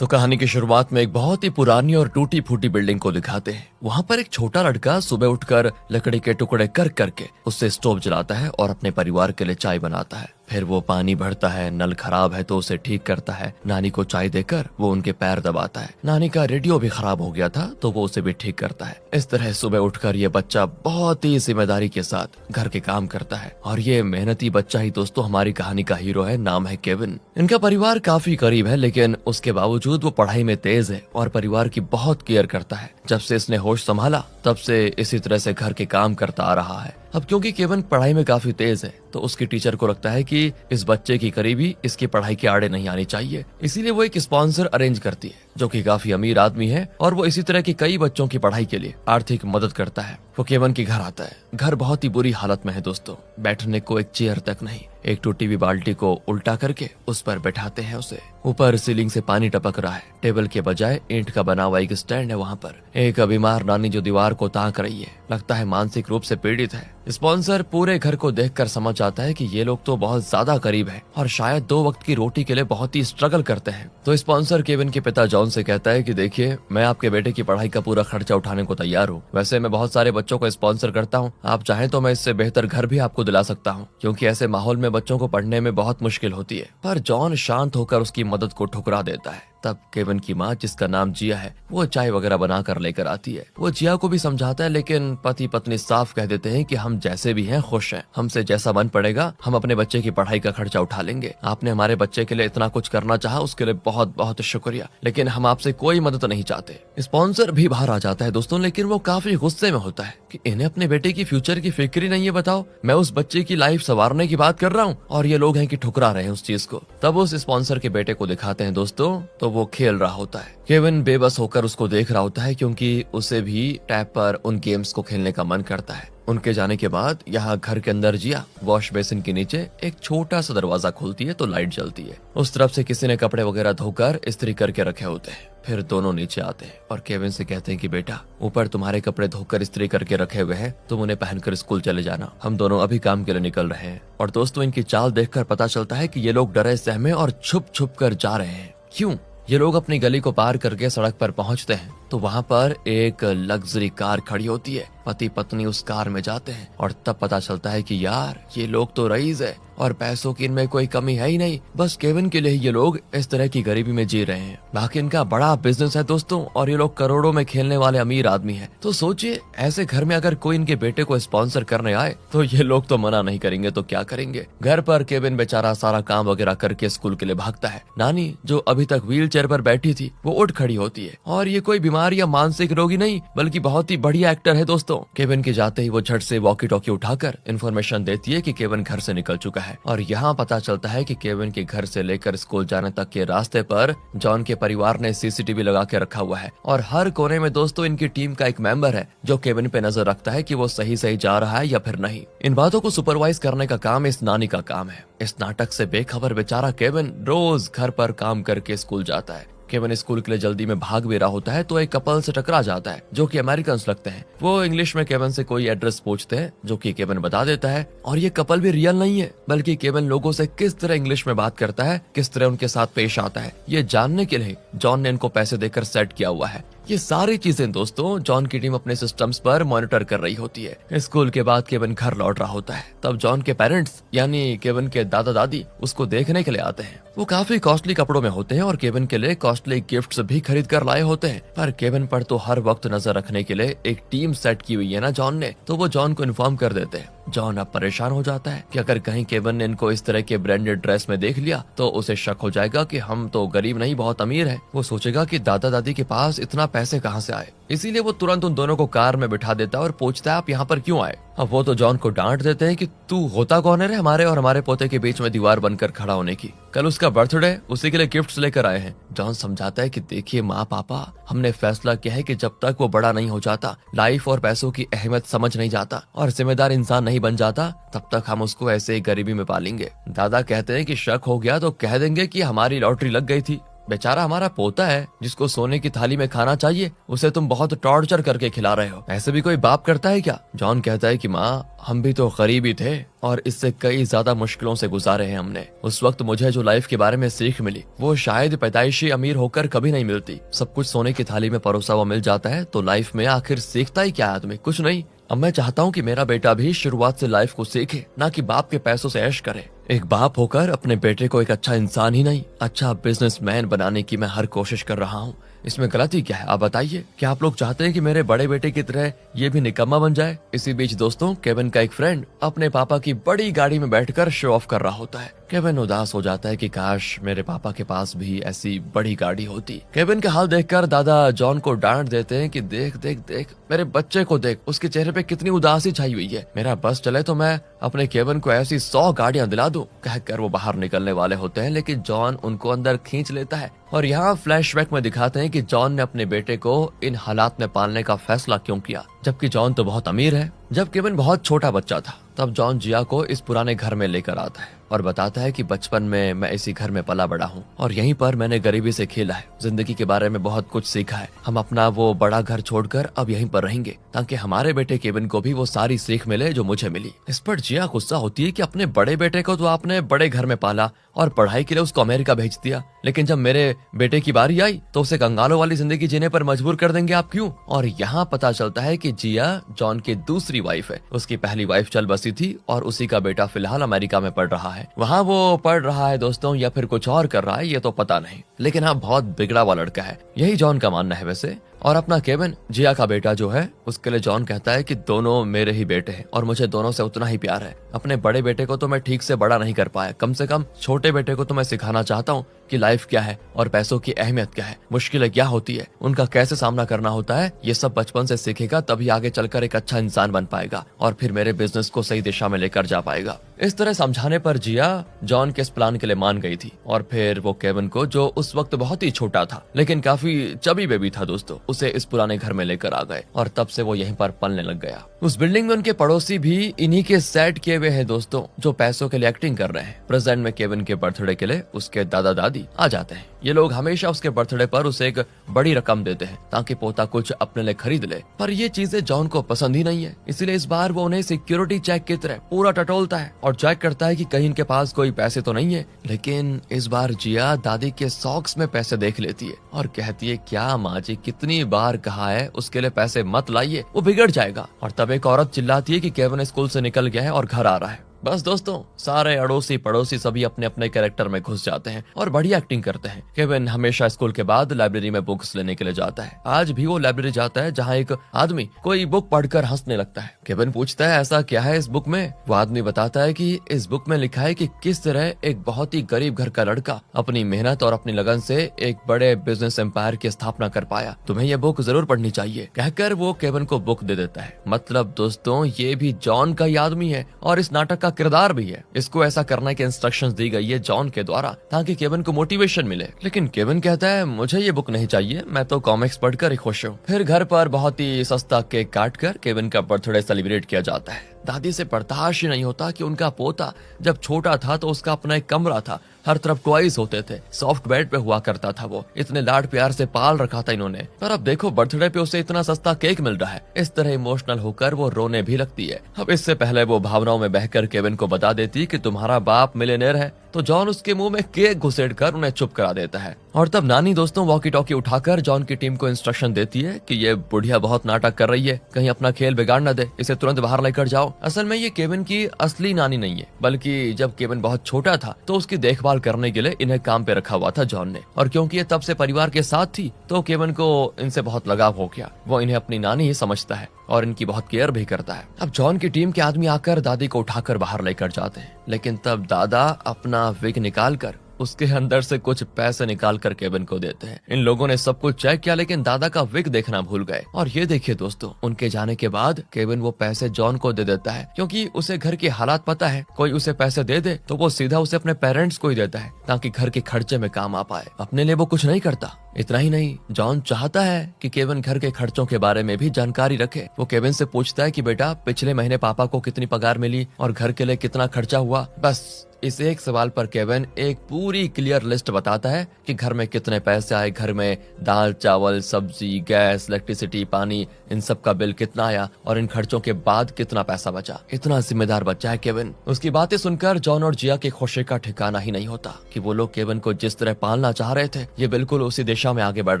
तो कहानी की शुरुआत में एक बहुत ही पुरानी और टूटी फूटी बिल्डिंग को दिखाते हैं। वहाँ पर एक छोटा लड़का सुबह उठकर लकड़ी के टुकड़े कर करके उससे स्टोव जलाता है और अपने परिवार के लिए चाय बनाता है। फिर वो पानी भरता है, नल खराब है तो उसे ठीक करता है। नानी को चाय देकर वो उनके पैर दबाता है। नानी का रेडियो भी खराब हो गया था तो वो उसे भी ठीक करता है। इस तरह सुबह उठकर ये बच्चा बहुत ही जिम्मेदारी के साथ घर के काम करता है और ये मेहनती बच्चा ही दोस्तों हमारी कहानी का हीरो है। नाम है केविन। इनका परिवार काफी करीब है लेकिन उसके बावजूद वो पढ़ाई में तेज है और परिवार की बहुत केयर करता है। जब से इसने होश संभाला तब से इसी तरह से घर के काम करता आ रहा है। अब क्योंकि केविन पढ़ाई में काफी तेज है तो उसकी टीचर को लगता है कि इस बच्चे की करीबी इसकी पढ़ाई के आड़े नहीं आनी चाहिए, इसीलिए वो एक स्पॉन्सर अरेंज करती है जो कि काफी अमीर आदमी है और वो इसी तरह के कई बच्चों की पढ़ाई के लिए आर्थिक मदद करता है। वो केविन के घर आता है। घर बहुत ही बुरी हालत में है दोस्तों, बैठने को एक चेयर तक नहीं। एक टूटी हुई बाल्टी को उल्टा करके उस पर बैठाते हैं उसे। ऊपर सीलिंग से पानी टपक रहा है। टेबल के बजाय ईंट का बना हुआ एक स्टैंड है। वहाँ पर एक बीमार नानी जो दीवार को ताक रही है, लगता है मानसिक रूप से पीड़ित है। स्पॉन्सर पूरे घर को देखकर समझ आता है कि ये लोग तो बहुत ज्यादा करीब है और शायद 2 वक्त की रोटी के लिए बहुत ही स्ट्रगल करते हैं। तो स्पॉन्सर केविन के पिता जॉन से कहता है कि देखिए, मैं आपके बेटे की पढ़ाई का पूरा खर्चा उठाने को तैयार हूँ। वैसे मैं बहुत सारे बच्चों को स्पॉन्सर करता हूँ, आप चाहें तो मैं इससे बेहतर घर भी आपको दिला सकता हूँ, क्योंकि ऐसे माहौल में बच्चों को पढ़ने में बहुत मुश्किल होती है। पर जॉन शांत होकर उसकी मदद को ठुकरा देता है। तब केविन की माँ, जिसका नाम जिया है, वो चाय वगैरह बनाकर लेकर आती है। वो जिया को भी समझाता है लेकिन पति पत्नी साफ कह देते हैं कि हम जैसे भी हैं खुश हैं, हमसे जैसा मन पड़ेगा हम अपने बच्चे की पढ़ाई का खर्चा उठा लेंगे। आपने हमारे बच्चे के लिए इतना कुछ करना चाहा उसके लिए बहुत बहुत शुक्रिया, लेकिन हम आपसे कोई मदद नहीं चाहते। स्पॉन्सर भी बाहर आ जाता है दोस्तों, लेकिन वो काफी गुस्से में होता है कि इन्हें अपने बेटे की फ्यूचर की फिक्र ही नहीं है। बताओ, मैं उस बच्चे की लाइफ संवारने की बात कर रहा हूँ और ये लोग हैं कि ठुकरा रहे हैं उस चीज को। तब उस स्पॉन्सर के बेटे को दिखाते हैं दोस्तों, तो वो खेल रहा होता है। केविन बेबस होकर उसको देख रहा होता है क्योंकि उसे भी टैब पर उन गेम्स को खेलने का मन करता है। उनके जाने के बाद यहाँ घर के अंदर जिया वॉश बेसिन के नीचे एक छोटा सा दरवाजा खोलती है तो लाइट जलती है। उस तरफ से किसी ने कपड़े वगैरह धोकर इस्त्री करके रखे होते हैं। फिर दोनों नीचे आते हैं और केविन से कहते हैं कि बेटा, ऊपर तुम्हारे कपड़े धोकर इस्त्री करके रखे हुए हैं, तुम उन्हें पहनकर स्कूल चले जाना। हम दोनों अभी काम के लिए निकल रहे हैं। और दोस्तों, इनकी चाल देखकर पता चलता है कि ये लोग डरे सहमे और छुप छुप कर जा रहे हैं। क्यों? ये लोग अपनी गली को पार करके सड़क पर पहुंचते हैं तो वहाँ पर एक लग्जरी कार खड़ी होती है। पति पत्नी उस कार में जाते हैं और तब पता चलता है कि यार, ये लोग तो रईस है और पैसों की इनमें कोई कमी है ही नहीं। बस केविन के लिए ये लोग इस तरह की गरीबी में जी रहे हैं। बाकी इनका बड़ा बिजनेस है दोस्तों और ये लोग करोड़ों में खेलने वाले अमीर आदमी हैं। तो सोचिए, ऐसे घर में अगर कोई इनके बेटे को स्पॉन्सर करने आए तो ये लोग तो मना नहीं करेंगे तो क्या करेंगे। घर पर केविन बेचारा सारा काम वगैरह करके स्कूल के लिए भागता है। नानी, जो अभी तक व्हील चेयर पर बैठी थी, वो उठ खड़ी होती है और ये कोई बीमार या मानसिक रोगी नहीं बल्कि बहुत ही बढ़िया एक्टर है दोस्तों। केविन के जाते ही वो झट से वॉकी टॉकी उठाकर इन्फॉर्मेशन देती है कि केविन घर से निकल चुका है। और यहाँ पता चलता है कि केविन के घर से लेकर स्कूल जाने तक के रास्ते पर जॉन के परिवार ने सीसीटीवी लगा के रखा हुआ है और हर कोने में दोस्तों इनकी टीम का एक मेंबर है जो केविन पे नजर रखता है कि वो सही सही जा रहा है या फिर नहीं। इन बातों को सुपरवाइज करने का काम इस नानी का काम है। इस नाटक से बेखबर बेचारा केविन रोज घर पर काम करके स्कूल जाता है। केविन स्कूल के लिए जल्दी में भाग भी रहा होता है तो एक कपल से टकरा जाता है जो कि अमेरिकन लगते हैं। वो इंग्लिश में केविन से कोई एड्रेस पूछते हैं जो कि केविन बता देता है। और ये कपल भी रियल नहीं है बल्कि केविन लोगों से किस तरह इंग्लिश में बात करता है, किस तरह उनके साथ पेश आता है, ये जानने के लिए जॉन ने इनको पैसे देकर सेट किया हुआ है। ये सारी चीजें दोस्तों जॉन की टीम अपने सिस्टम्स पर मॉनिटर कर रही होती है। स्कूल के बाद केविन घर लौट रहा होता है। तब जॉन के पेरेंट्स यानी केविन के दादा दादी उसको देखने के लिए आते हैं। वो काफी कॉस्टली कपड़ों में होते हैं और केविन के लिए कॉस्टली गिफ्ट्स भी खरीद कर लाए होते हैं। पर केविन पर तो हर वक्त नजर रखने के लिए एक टीम सेट की हुई है ना जॉन ने, तो वो जॉन को इन्फॉर्म कर देते हैं। जॉन अब परेशान हो जाता है कि अगर कहीं केविन ने इनको इस तरह के ब्रांडेड ड्रेस में देख लिया तो उसे शक हो जाएगा कि हम तो गरीब नहीं बहुत अमीर हैं। वो सोचेगा कि दादा दादी के पास इतना पैसे कहाँ से आए। इसीलिए वो तुरंत उन दोनों को कार में बिठा देता है और पूछता है आप यहाँ पर क्यों आए। अब वो तो जॉन को डांट देते हैं कि तू होता कौन है रे हमारे और हमारे पोते के बीच में दीवार बनकर खड़ा होने की। कल उसका बर्थडे, उसी के लिए गिफ्ट्स लेकर आए हैं। जॉन समझाता है कि देखिए माँ पापा, हमने फैसला किया है कि जब तक वो बड़ा नहीं हो जाता, लाइफ और पैसों की अहमियत समझ नहीं जाता और जिम्मेदार इंसान नहीं बन जाता, तब तक हम उसको ऐसे ही गरीबी में पालेंगे। दादा कहते हैं कि शक हो गया तो कह देंगे कि हमारी लॉटरी लग गई थी। बेचारा हमारा पोता है जिसको सोने की थाली में खाना चाहिए, उसे तुम बहुत टॉर्चर करके खिला रहे हो। ऐसे भी कोई बाप करता है क्या? जॉन कहता है कि माँ, हम भी तो गरीब ही थे और इससे कई ज्यादा मुश्किलों से गुजारे हैं हमने। उस वक्त मुझे जो लाइफ के बारे में सीख मिली वो शायद पैदाइशी अमीर होकर कभी नहीं मिलती। सब कुछ सोने की थाली में परोसा हुआ मिल जाता है तो लाइफ में आखिर सीखता ही क्या आदमी? कुछ नहीं। अब मैं चाहता हूँ कि मेरा बेटा भी शुरुआत से लाइफ को सीखे, ना कि बाप के पैसों से ऐश करे। एक बाप होकर अपने बेटे को एक अच्छा इंसान ही नहीं, अच्छा बिजनेसमैन बनाने की मैं हर कोशिश कर रहा हूँ। इसमें गलती क्या है? आप बताइए। क्या आप लोग चाहते हैं कि मेरे बड़े बेटे की तरह ये भी निकम्मा बन जाए? इसी बीच दोस्तों, केविन का एक फ्रेंड अपने पापा की बड़ी गाड़ी में बैठकर शो ऑफ कर रहा होता है। केविन उदास हो जाता है कि काश मेरे पापा के पास भी ऐसी बड़ी गाड़ी होती। केविन का हाल देखकर दादा जॉन को डांट देते हैं कि देख देख देख, मेरे बच्चे को देख, उसके चेहरे पे कितनी उदासी छाई हुई है। मेरा बस चले तो मैं अपने केविन को ऐसी 100 गाड़ियां दिला दूं। कहकर वो बाहर निकलने वाले होते हैं, लेकिन जॉन उनको अंदर खींच लेता है। और यहाँ फ्लैशबैक में दिखाते हैं कि जॉन ने अपने बेटे को इन हालात में पालने का फैसला क्यों किया, जबकि जॉन तो बहुत अमीर है। जब केविन बहुत छोटा बच्चा था तब जॉन जिया को इस पुराने घर में लेकर आता है और बताता है कि बचपन में मैं इसी घर में पला बड़ा हूँ और यहीं पर मैंने गरीबी से खेला है, जिंदगी के बारे में बहुत कुछ सीखा है। हम अपना वो बड़ा घर छोड़कर अब यहीं पर रहेंगे ताकि हमारे बेटे केविन को भी वो सारी सीख मिले जो मुझे मिली। इस पर जिया गुस्सा होती है कि अपने बड़े बेटे को तो आपने बड़े घर में पाला और पढ़ाई के लिए उसको अमेरिका भेज दिया, लेकिन जब मेरे बेटे की बारी आई तो उसे कंगालों वाली जिंदगी जीने पर मजबूर कर देंगे आप, क्यों? और यहाँ पता चलता है कि जिया जॉन की दूसरी वाइफ है। उसकी पहली वाइफ चल बसी थी और उसी का बेटा फिलहाल अमेरिका में पढ़ रहा है। वहाँ वो पढ़ रहा है दोस्तों, या फिर कुछ और कर रहा है ये तो पता नहीं, लेकिन हाँ बहुत बिगड़ा हुआ लड़का है, यही जॉन का मानना है वैसे। और अपना केविन, जिया का बेटा जो है, उसके लिए जॉन कहता है कि दोनों मेरे ही बेटे हैं और मुझे दोनों से उतना ही प्यार है। अपने बड़े बेटे को तो मैं ठीक से बड़ा नहीं कर पाया, कम से कम छोटे बेटे को तो मैं सिखाना चाहता हूँ कि लाइफ क्या है और पैसों की अहमियत क्या है, मुश्किलें क्या होती है, उनका कैसे सामना करना होता है। ये सब बचपन से सीखेगा तभी आगे चलकर एक अच्छा इंसान बन पाएगा और फिर मेरे बिजनेस को सही दिशा में लेकर जा पाएगा। इस तरह समझाने पर जिया जॉन के इस प्लान के लिए मान गई थी और फिर वो केविन को, जो उस वक्त बहुत ही छोटा था लेकिन काफी चबी बेबी था दोस्तों, उसे इस पुराने घर में लेकर आ गए और तब से वो यहीं पर पलने लग गया। उस बिल्डिंग में उनके पड़ोसी भी इन्हीं के सेट किए हुए हैं दोस्तों, जो पैसों के लिए एक्टिंग कर रहे हैं। प्रेजेंट में केविन के बर्थडे के लिए उसके दादा दादी आ जाते हैं। ये लोग हमेशा उसके बर्थडे पर उसे एक बड़ी रकम देते हैं ताकि पोता कुछ अपने लिए खरीद ले, पर ये चीजें जॉन को पसंद ही नहीं है, इसलिए इस बार वो उन्हें सिक्योरिटी चेक की तरह पूरा टटोलता है और चेक करता है कि कहीं इनके पास कोई पैसे तो नहीं है। लेकिन इस बार जिया दादी के सॉक्स में पैसे देख लेती है और कहती है, क्या माँ जी, कितनी बार कहा है उसके लिए पैसे मत लाइए, वो बिगड़ जाएगा। और तब एक औरत चिल्लाती है कि केविन स्कूल से निकल गया है और घर आ रहा है। बस दोस्तों, सारे अड़ोसी पड़ोसी सभी अपने अपने कैरेक्टर में घुस जाते हैं और बढ़िया एक्टिंग करते हैं। केविन हमेशा स्कूल के बाद लाइब्रेरी में बुक्स लेने के लिए जाता है। आज भी वो लाइब्रेरी जाता है जहाँ एक आदमी कोई बुक पढ़कर हंसने लगता है। केविन पूछता है, ऐसा क्या है इस बुक में? वो आदमी बताता है कि इस बुक में लिखा है कि किस तरह एक बहुत ही गरीब घर का लड़का अपनी मेहनत और अपनी लगन से एक बड़े बिजनेस एम्पायर की स्थापना कर पाया। तुम्हें यह बुक जरूर पढ़नी चाहिए, कहकर वो केविन को बुक दे देता है। मतलब दोस्तों, ये भी जॉन का ही आदमी है और इस नाटक का किरदार भी है। इसको ऐसा करने की इंस्ट्रक्शंस दी गई है जॉन के द्वारा ताकि केविन को मोटिवेशन मिले। लेकिन केविन कहता है, मुझे ये बुक नहीं चाहिए, मैं तो कॉमिक्स पढ़कर ही खुश हूँ। फिर घर पर बहुत ही सस्ता केक काटकर केविन का बर्थडे सेलिब्रेट किया जाता है। दादी से बर्दाश्त ही नहीं होता कि उनका पोता जब छोटा था तो उसका अपना एक कमरा था, हर तरफ टॉयज होते थे, सॉफ्ट बेड पे हुआ करता था, वो इतने लाड प्यार से पाल रखा था इन्होंने, पर अब देखो बर्थडे पे उसे इतना सस्ता केक मिल रहा है। इस तरह इमोशनल होकर वो रोने भी लगती है। अब इससे पहले वो भावनाओं में बहकर केविन को बता देती कि तुम्हारा बाप मिलियनेयर है, तो जॉन उसके मुंह में केक घुसेड़कर उन्हें चुप करा देता है। और तब नानी दोस्तों वॉकी टॉकी उठाकर जॉन की टीम को इंस्ट्रक्शन देती है कि ये बुढ़िया बहुत नाटक कर रही है, कहीं अपना खेल बिगाड़ न दे, इसे तुरंत बाहर लेकर जाओ। असल में ये केविन की असली नानी नहीं है, बल्कि जब केविन बहुत छोटा था तो उसकी देखभाल करने के लिए इन्हें काम पे रखा हुआ था जॉन ने, और क्योंकि ये तब से परिवार के साथ थी तो केविन को इनसे बहुत लगाव हो गया। वो इन्हें अपनी नानी ही समझता है और इनकी बहुत केयर भी करता है। अब जॉन की टीम के आदमी आकर दादी को उठाकर बाहर लेकर जाते हैं, लेकिन तब दादा अपना विग निकालकर उसके अंदर से कुछ पैसे निकाल कर केविन को देते हैं। इन लोगों ने सब कुछ चेक किया लेकिन दादा का विग देखना भूल गए। और ये देखिए दोस्तों, उनके जाने के बाद केविन वो पैसे जॉन को दे देता है, क्योंकि उसे घर के हालात पता है, कोई उसे पैसे दे दे तो वो सीधा उसे अपने पेरेंट्स को ही देता है ताकि घर के खर्चे में काम आ पाए। अपने लिए वो कुछ नहीं करता। इतना ही नहीं, जॉन चाहता है कि केविन घर के खर्चों के बारे में भी जानकारी रखे। वो केविन से पूछता है कि बेटा, पिछले महीने पापा को कितनी पगार मिली और घर के लिए कितना खर्चा हुआ। बस इस एक सवाल पर केविन एक पूरी क्लियर लिस्ट बताता है कि घर में कितने पैसे आए, घर में दाल चावल सब्जी गैस इलेक्ट्रिसिटी पानी इन सब का बिल कितना आया और इन खर्चों के बाद कितना पैसा बचा। इतना जिम्मेदार बच्चा है केविन। उसकी बातें सुनकर जॉन और जिया की खुशी का ठिकाना ही नहीं होता कि वो लोग केविन को जिस तरह पालना चाह रहे थे ये बिल्कुल उसी दिशा में आगे बढ़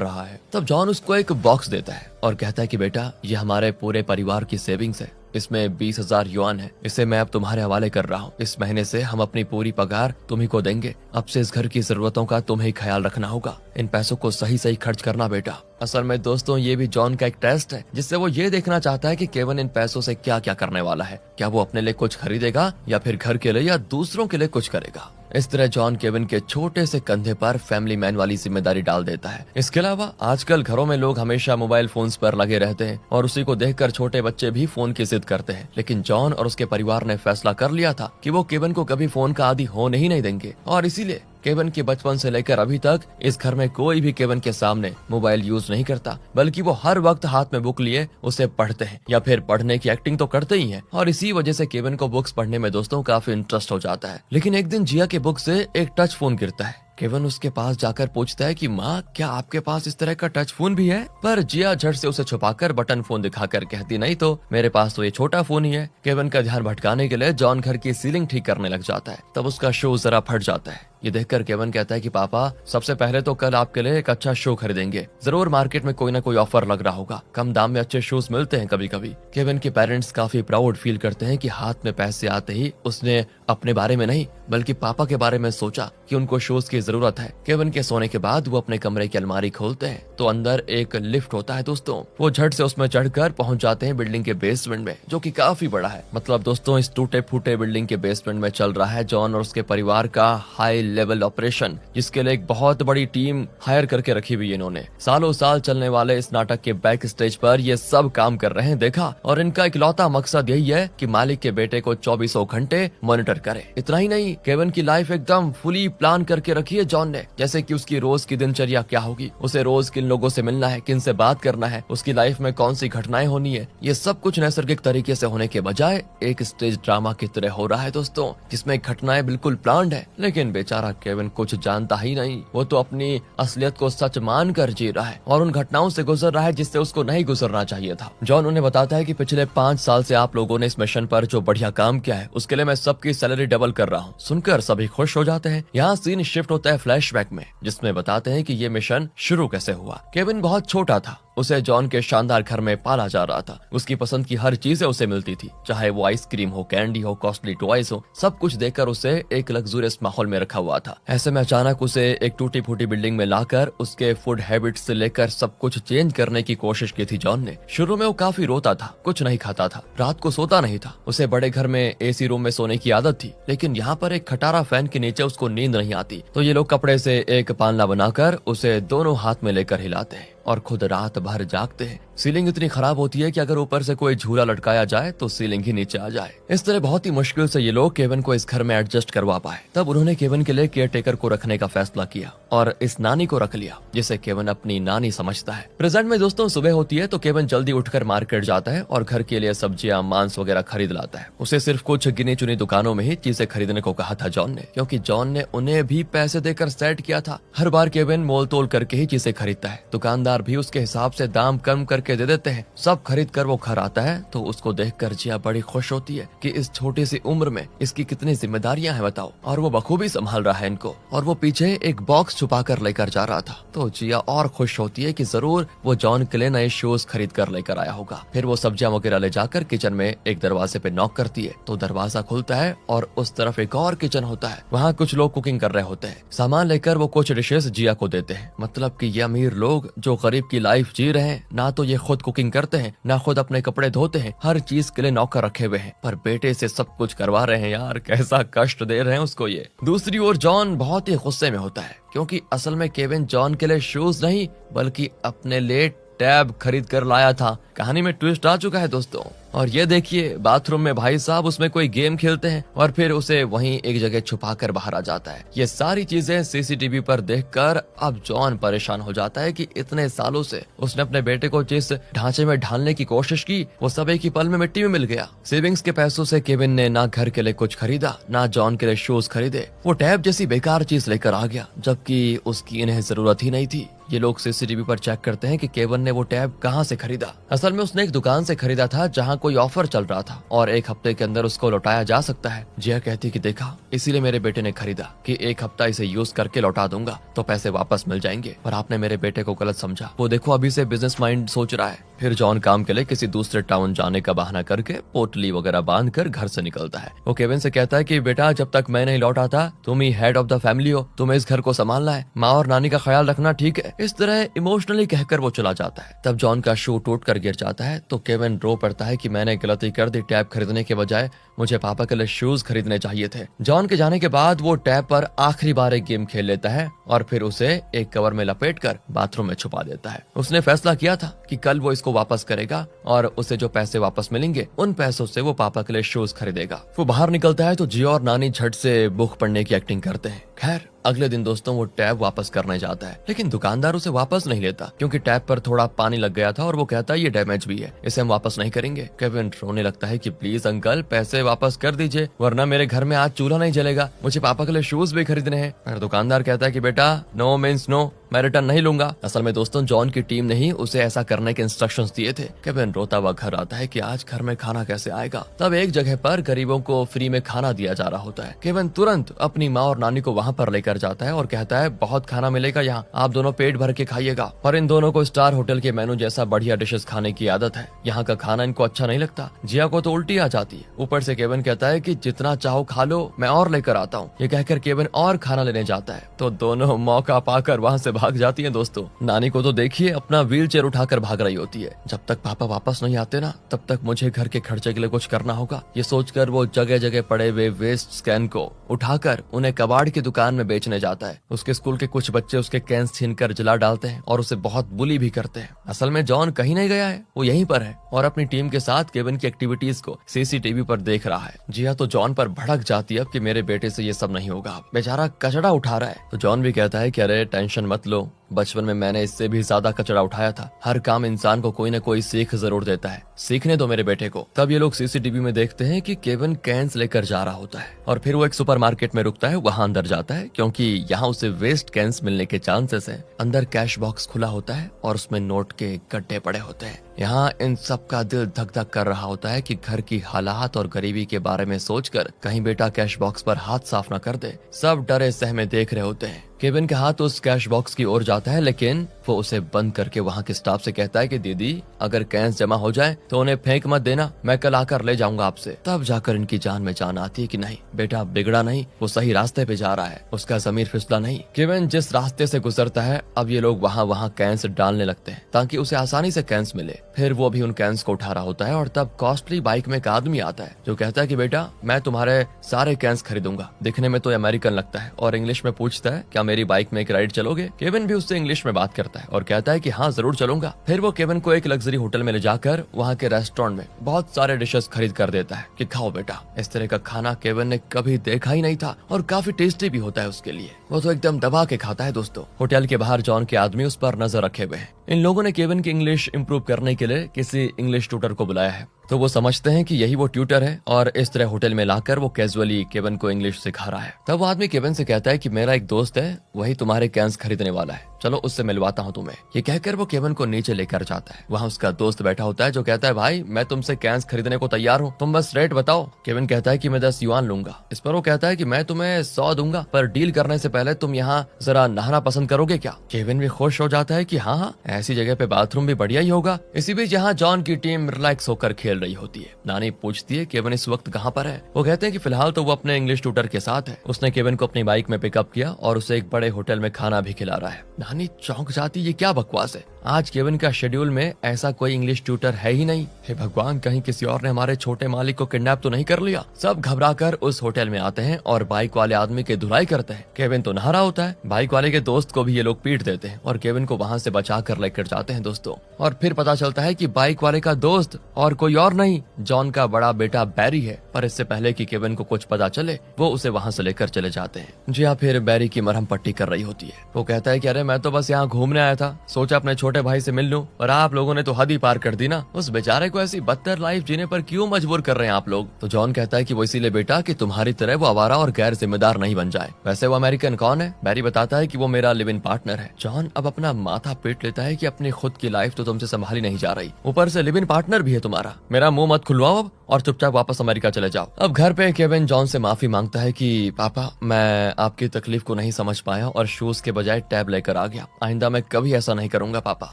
रहा है। तब जॉन उसको एक बॉक्स देता है और कहता है कि बेटा ये हमारे पूरे परिवार की सेविंग्स है, इसमें 20,000 युआन है, इसे मैं अब तुम्हारे हवाले कर रहा हूँ। इस महीने से हम अपनी पूरी पगार तुम्ही को देंगे। अब से इस घर की जरूरतों का तुम्हें ख्याल रखना होगा। इन पैसों को सही सही खर्च करना बेटा। असल में दोस्तों ये भी जॉन का एक टेस्ट है जिससे वो ये देखना चाहता है कि केविन इन पैसों से क्या क्या करने वाला है। क्या वो अपने लिए कुछ खरीदेगा या फिर घर के लिए या दूसरों के लिए कुछ करेगा। इस तरह जॉन केविन के छोटे से कंधे पर फैमिली मैन वाली जिम्मेदारी डाल देता है। इसके अलावा आजकल घरों में लोग हमेशा मोबाइल फोन्स पर लगे रहते हैं और उसी को देखकर छोटे बच्चे भी फोन की जिद करते हैं। लेकिन जॉन और उसके परिवार ने फैसला कर लिया था कि वो केविन को कभी फोन का आदी होने ही नहीं देंगे और इसीलिए केविन के बचपन से लेकर अभी तक इस घर में कोई भी केविन के सामने मोबाइल यूज नहीं करता, बल्कि वो हर वक्त हाथ में बुक लिए उसे पढ़ते हैं या फिर पढ़ने की एक्टिंग तो करते ही हैं। और इसी वजह से केविन को बुक्स पढ़ने में दोस्तों काफी इंटरेस्ट हो जाता है। लेकिन एक दिन जिया के बुक से एक टच फोन गिरता है। केविन उसके पास जाकर पूछता है कि माँ क्या आपके पास इस तरह का टच फोन भी है? पर जिया झट से उसे छुपाकर बटन फोन दिखाकर कहती नहीं तो मेरे पास तो ये छोटा फोन ही है। केविन का ध्यान भटकाने के लिए जॉन घर की सीलिंग ठीक करने लग जाता है। तब उसका शो जरा फट जाता है। ये देखकर केविन कहता है कि पापा सबसे पहले तो कल आपके लिए एक अच्छा शू खरीदेंगे। जरूर मार्केट में कोई ना कोई ऑफर लग रहा होगा, कम दाम में अच्छे शूज मिलते हैं कभी कभी। केविन के पेरेंट्स काफी प्राउड फील करते हैं कि हाथ में पैसे आते ही उसने अपने बारे में नहीं बल्कि पापा के बारे में सोचा कि उनको शूज की जरूरत है। केविन के सोने के बाद वो अपने कमरे की अलमारी खोलते हैं तो अंदर एक लिफ्ट होता है दोस्तों। वो झट से उसमें चढ़कर पहुंच जाते हैं बिल्डिंग के बेसमेंट में, जो कि काफी बड़ा है। मतलब दोस्तों इस टूटे फूटे बिल्डिंग के बेसमेंट में चल रहा है जॉन और उसके परिवार का हाई लेवल ऑपरेशन, जिसके लिए एक बहुत बड़ी टीम हायर करके रखी हुई है इन्होंने। सालों साल चलने वाले इस नाटक के बैक स्टेज पर ये सब काम कर रहे हैं देखा, और इनका इकलौता मकसद यही है कि मालिक के बेटे को 24 घंटे मॉनिटर करे। इतना ही नहीं, केविन की लाइफ एकदम फुली प्लान करके रखी है जॉन ने, जैसे कि उसकी रोज की दिनचर्या क्या होगी, उसे रोज किन लोगों से मिलना है, किन से बात करना है, उसकी लाइफ में कौन सी घटनाएं होनी है। ये सब कुछ नैसर्गिक तरीके से होने के बजाय एक स्टेज ड्रामा की तरह हो रहा है दोस्तों, जिसमें घटनाएं बिल्कुल प्लान्ड है। लेकिन बेचारा केविन कुछ जानता ही नहीं, वो तो अपनी असलियत को सच मान कर जी रहा है और उन घटनाओं से गुजर रहा है जिससे उसको नहीं गुजरना चाहिए था। जॉन उन्हें बताता है कि पिछले 5 साल से आप लोगों ने इस मिशन पर जो बढ़िया काम किया है उसके लिए मैं सबकी सैलरी डबल कर रहा हूँ। सुनकर सभी खुश हो जाते हैं। यहाँ सीन शिफ्ट होता है फ्लैशबैक में, जिसमें बताते हैं कि ये मिशन शुरू कैसे हुआ। केविन बहुत छोटा था, उसे जॉन के शानदार घर में पाला जा रहा था। उसकी पसंद की हर चीजें उसे मिलती थी, चाहे वो आइसक्रीम हो, कैंडी हो, कॉस्टली टॉयज हो, सब कुछ देकर उसे एक लग्जूरियस माहौल में रखा हुआ था। ऐसे में अचानक उसे एक टूटी फूटी बिल्डिंग में लाकर उसके फूड हैबिट से लेकर सब कुछ चेंज करने की कोशिश की थी जॉन ने। शुरू में वो काफी रोता था, कुछ नहीं खाता था, रात को सोता नहीं था। उसे बड़े घर में एसी रूम में सोने की आदत थी, लेकिन यहाँ पर एक खटारा फैन के नीचे उसको नींद नहीं आती, तो ये लोग कपड़े से एक पालना बनाकर उसे दोनों हाथ में लेकर हिलाते हैं और खुद रात भर जागते हैं। सीलिंग इतनी खराब होती है कि अगर ऊपर से कोई झूला लटकाया जाए तो सीलिंग ही नीचे आ जाए। इस तरह बहुत ही मुश्किल से ये लोग केविन को इस घर में एडजस्ट करवा पाए। तब उन्होंने केविन के लिए केयर टेकर को रखने का फैसला किया और इस नानी को रख लिया, जिसे केविन अपनी नानी समझता है। प्रेजेंट में दोस्तों सुबह होती है तो केविन जल्दी उठकर मार्केट जाता है और घर के लिए सब्जियां मांस वगैरह खरीद लाता है। उसे सिर्फ कुछ गिनी चुनी दुकानों में ही चीजें खरीदने को कहा था जॉन ने, क्योंकि जॉन ने उन्हें भी पैसे देकर सेट किया था। हर बार केविन मोल तोल करके ही चीजें खरीदता है, दुकानदार भी उसके हिसाब से दाम कम करके दे देते हैं। सब खरीद कर वो घर आता है तो उसको देखकर जिया बड़ी खुश होती है कि इस छोटी सी उम्र में इसकी कितनी जिम्मेदारियां हैं बताओ, और वो बखूबी संभाल रहा है इनको। और वो पीछे एक बॉक्स छुपा कर लेकर जा रहा था, तो जिया और खुश होती है कि जरूर वो जॉन के लिए नए शूज खरीद कर लेकर आया होगा। फिर वो सब्जियां वगैरह ले जाकर किचन में एक दरवाजे पे नॉक करती है, तो दरवाजा खुलता है और उस तरफ एक और किचन होता है। वहाँ कुछ लोग कुकिंग कर रहे होते हैं। सामान लेकर वो कुछ डिशेस जिया को देते हैं। मतलब कि ये अमीर लोग जो गरीब की लाइफ जी रहे हैं, ना तो ये खुद कुकिंग करते हैं, ना खुद अपने कपड़े धोते हैं, हर चीज के लिए नौकर रखे हुए हैं, पर बेटे से सब कुछ करवा रहे हैं। यार कैसा कष्ट दे रहे हैं उसको ये। दूसरी ओर जॉन बहुत ही गुस्से में होता है, क्योंकि असल में केविन जॉन के लिए शूज नहीं बल्कि अपने लिए टैब खरीद कर लाया था। कहानी में ट्विस्ट आ चुका है दोस्तों। और ये देखिए बाथरूम में भाई साहब उसमें कोई गेम खेलते हैं और फिर उसे वहीं एक जगह छुपा कर बाहर आ जाता है। ये सारी चीजें सीसीटीवी पर देखकर अब जॉन परेशान हो जाता है कि इतने सालों से उसने अपने बेटे को जिस ढांचे में ढालने की कोशिश की वो सब एक ही पल में मिट्टी में मिल गया। सेविंग्स के पैसों से केविन ने ना घर के लिए कुछ खरीदा ना जॉन के लिए शूज खरीदे। वो टैब जैसी बेकार चीज लेकर आ गया जबकि उसकी इन्हें जरूरत ही नहीं थी। ये लोग सीसीटीवी पर चेक करते हैं कि केविन ने वो टैब कहां से खरीदा। असल में उसने एक दुकान से खरीदा था जहां कोई ऑफर चल रहा था और 1 हफ्ते के अंदर उसको लौटाया जा सकता है। जिया कहती कि देखा इसीलिए मेरे बेटे ने खरीदा कि 1 हफ्ता इसे यूज करके लौटा दूंगा तो पैसे वापस मिल जाएंगे, पर आपने मेरे बेटे को गलत समझा। वो देखो अभी से बिजनेस माइंड सोच रहा है। फिर जॉन काम के लिए किसी दूसरे टाउन जाने का बहाना करके पोटली वगैरह बांध कर घर से निकलता है। वो केविन से कहता है कि बेटा जब तक मैं नहीं लौटा था तुम ही हेड ऑफ द फैमिली हो, तुम्हें इस घर को संभालना है, माँ और नानी का ख्याल रखना, ठीक है। इस तरह इमोशनली कहकर वो चला जाता है। तब जॉन का शू टूट कर गिर जाता है तो केविन रो पड़ता है कि मैंने गलती कर दी, टैब खरीदने के बजाय मुझे पापा के लिए शूज खरीदने चाहिए थे। जॉन के जाने के बाद वो टैब पर आखिरी बार एक गेम खेल लेता है और फिर उसे एक कवर में लपेटकर बाथरूम में छुपा देता है। उसने फैसला किया था कि कल वो इसको वापस करेगा और उसे जो पैसे वापस मिलेंगे उन पैसों से वो पापा के लिए शूज खरीदेगा। वो बाहर निकलता है तो जियो और नानी झट से बुक पढ़ने की एक्टिंग करते हैं। खैर अगले दिन दोस्तों वो टैब वापस करने जाता है लेकिन दुकानदार उसे वापस नहीं लेता क्योंकि टैब पर थोड़ा पानी लग गया था और वो कहता है ये डैमेज भी है, इसे हम वापस नहीं करेंगे। केविन रोने लगता है कि प्लीज अंकल पैसे वापस कर दीजिए वरना मेरे घर में आज चूल्हा नहीं जलेगा, मुझे पापा के लिए शूज भी खरीदने हैं। पर दुकानदार कहता है कि बेटा नो मीन्स नो, मैं रिटर्न नहीं लूंगा। असल में दोस्तों जॉन की टीम ने ही उसे ऐसा करने के इंस्ट्रक्शंस दिए थे। केविन रोता हुआ घर आता है कि आज घर में खाना कैसे आएगा। तब एक जगह पर गरीबों को फ्री में खाना दिया जा रहा होता है। केविन तुरंत अपनी माँ और नानी को वहाँ पर लेकर जाता है और कहता है बहुत खाना मिलेगा यहाँ, आप दोनों पेट भर के खाइएगा। और इन दोनों को स्टार होटल के मेनू जैसा बढ़िया डिशेस खाने की आदत है। यहाँ का खाना इनको अच्छा नहीं लगता। जिया को तो उल्टी आ जाती है। ऊपर से केविन कहता है कि जितना चाहो खा लो, मैं और लेकर आता हूँ। ये कहकर केविन और खाना लेने जाता है तो दोनों मौका पाकर वहाँ से भाग जाती है। दोस्तों नानी को तो देखिए अपना व्हील चेयर उठाकर भाग रही होती है। जब तक पापा वापस नहीं आते ना तब तक मुझे घर के खर्चे के लिए कुछ करना होगा। ये सोचकर वो जगह जगह पड़े हुए वेस्ट स्कैन को उठाकर उन्हें कबाड़ की दुकान में बेचने जाता है। उसके स्कूल के कुछ बच्चे उसके कैंस छीनकर जला डालते हैं और उसे बहुत बुली भी करते हैं। असल में जॉन कहीं नहीं गया है, वो यहीं पर है और अपनी टीम के साथ केविन की एक्टिविटीज को सीसीटीवी पर देख रहा है। जिया तो जॉन पर भड़क जाती है कि मेरे बेटे से ये सब नहीं होगा, बेचारा कचड़ा उठा रहा है। तो जॉन भी कहता है कि अरे टेंशन मत लो, बचपन में मैंने इससे भी ज्यादा कचरा उठाया था। हर काम इंसान को कोई न कोई सीख जरूर देता है, सीखने दो मेरे बेटे को। तब ये लोग सीसीटीवी में देखते हैं कि केविन कैंस लेकर जा रहा होता है और फिर वो एक सुपरमार्केट में रुकता है, वहां अंदर जाता है क्योंकि यहाँ उसे वेस्ट कैंस मिलने के चांसेस है। अंदर कैश बॉक्स खुला होता है और उसमें नोट के गड्ढे पड़े होते हैं। यहाँ इन सब का दिल धक धक कर रहा होता है कि घर की हालात और गरीबी के बारे में सोचकर कहीं बेटा कैश बॉक्स पर हाथ साफ न कर दे। सब डरे सहमे देख रहे होते हैं। केविन का हाथ उस कैश बॉक्स की ओर जाता है लेकिन वो उसे बंद करके वहाँ के स्टाफ से कहता है कि दीदी अगर कैश जमा हो जाए तो उन्हें फेंक मत देना, मैं कल आकर ले जाऊंगा आपसे। तब जाकर इनकी जान में जान आती है कि नहीं बेटा बिगड़ा नहीं, वो सही रास्ते पे जा रहा है, उसका जमीर फिसला नहीं। केविन जिस रास्ते से गुजरता है अब ये लोग वहाँ कैंस डालने लगते हैं ताकि उसे आसानी से कैंस मिले। फिर वो भी उन कैंस को उठा रहा होता है और तब कॉस्टली बाइक में एक आदमी आता है जो कहता है कि बेटा मैं तुम्हारे सारे कैंस खरीदूंगा। दिखने में तो अमेरिकन लगता है और इंग्लिश में पूछता है क्या मेरी बाइक में एक राइड चलोगे। केविन भी उससे इंग्लिश में बात करता है और कहता है कि हाँ जरूर चलूंगा। फिर वो केविन को एक लग्जरी होटल में ले जाकर वहाँ के रेस्टोरेंट में बहुत सारे डिशेस खरीद कर देता है कि खाओ बेटा। इस तरह का खाना केविन ने कभी देखा ही नहीं था और काफी टेस्टी भी होता है उसके लिए। वो तो एकदम दबा के खाता है। दोस्तों होटल के बाहर जॉन के आदमी उस पर नजर रखे हुए हैं। इन लोगों ने केविन की इंग्लिश इंप्रूव करने के लिए किसी इंग्लिश ट्यूटर को बुलाया है तो वो समझते हैं कि यही वो ट्यूटर है और इस तरह होटल में लाकर वो कैजुअली केविन को इंग्लिश सिखा रहा है। तब वो आदमी केविन से कहता है कि मेरा एक दोस्त है, वही तुम्हारे कैंस खरीदने वाला है, चलो उससे मिलवाता हूँ तुम्हें। ये कहकर वो केविन को नीचे लेकर जाता है। वहाँ उसका दोस्त बैठा होता है जो कहता है भाई मैं तुमसे कैंस खरीदने को तैयार हूँ, तुम बस रेट बताओ। केविन कहता है कि मैं 10 युआन लूंगा। इस पर वो कहता है कि मैं तुम्हें 100 दूंगा, पर डील करने से पहले तुम यहाँ जरा नहाना पसंद करोगे क्या। केविन भी खुश हो जाता है कि हाँ ऐसी जगह पे बाथरूम भी बढ़िया ही होगा। इसी बीच यहाँ जॉन की टीम रिलैक्स होकर खेल रही होती है। नानी पूछती है केविन इस वक्त कहाँ पर है। वो कहते हैं कि फिलहाल तो वो अपने इंग्लिश ट्यूटर के साथ है। उसने केविन को अपनी बाइक में पिकअप किया और उसे एक बड़े होटल में खाना भी खिला रहा है। नानी चौंक जाती, ये क्या बकवास है, आज केविन का शेड्यूल में ऐसा कोई इंग्लिश ट्यूटर है ही नहीं। हे भगवान, कहीं किसी और ने हमारे छोटे मालिक को किडनैप तो नहीं कर लिया। सब घबराकर उस होटल में आते हैं और बाइक वाले आदमी की धुलाई करते हैं। केविन तो नहा रहा होता है। बाइक वाले के दोस्त को भी ये लोग पीट देते हैं और केविन को वहाँ से बचा कर लेकर जाते हैं दोस्तों। और फिर पता चलता है कि बाइक वाले का दोस्त और कोई और नहीं, जॉन का बड़ा बेटा बैरी है। पर इससे पहले कि केविन को कुछ पता चले, वो उसे वहाँ से लेकर चले जाते हैं। जी हाँ, फिर बैरी की मरहम पट्टी कर रही होती है। वो कहता है कि अरे मैं तो बस यहाँ घूमने आया था, सोचा अपने छोटे भाई से मिल लूं, और आप लोगों ने तो हद ही पार कर दी ना। उस बेचारे को ऐसी बदतर लाइफ जीने पर क्यों मजबूर कर रहे हैं आप लोग। तो जॉन कहता है कि वो इसीलिए बेटा कि तुम्हारी तरह वो आवारा और गैर जिम्मेदार नहीं बन जाए। वैसे वो अमेरिकन कौन है? बैरी बताता है कि वो मेरा लिव इन पार्टनर है। जॉन अब अपना माथा पीट लेता है कि अपनी खुद की लाइफ तो तुमसे संभाली नहीं जा रही, ऊपर से लिव इन पार्टनर भी है तुम्हारा। मेरा मुंह मत खुलवाओ अब और चुपचाप वापस अमेरिका चले जाओ। अब घर पे केविन जॉन से माफी मांगता है कि पापा, मैं आपकी तकलीफ को नहीं समझ पाया और शूज के बजाय टैब लेकर आ गया। आइंदा मैं कभी ऐसा नहीं करूंगा पापा।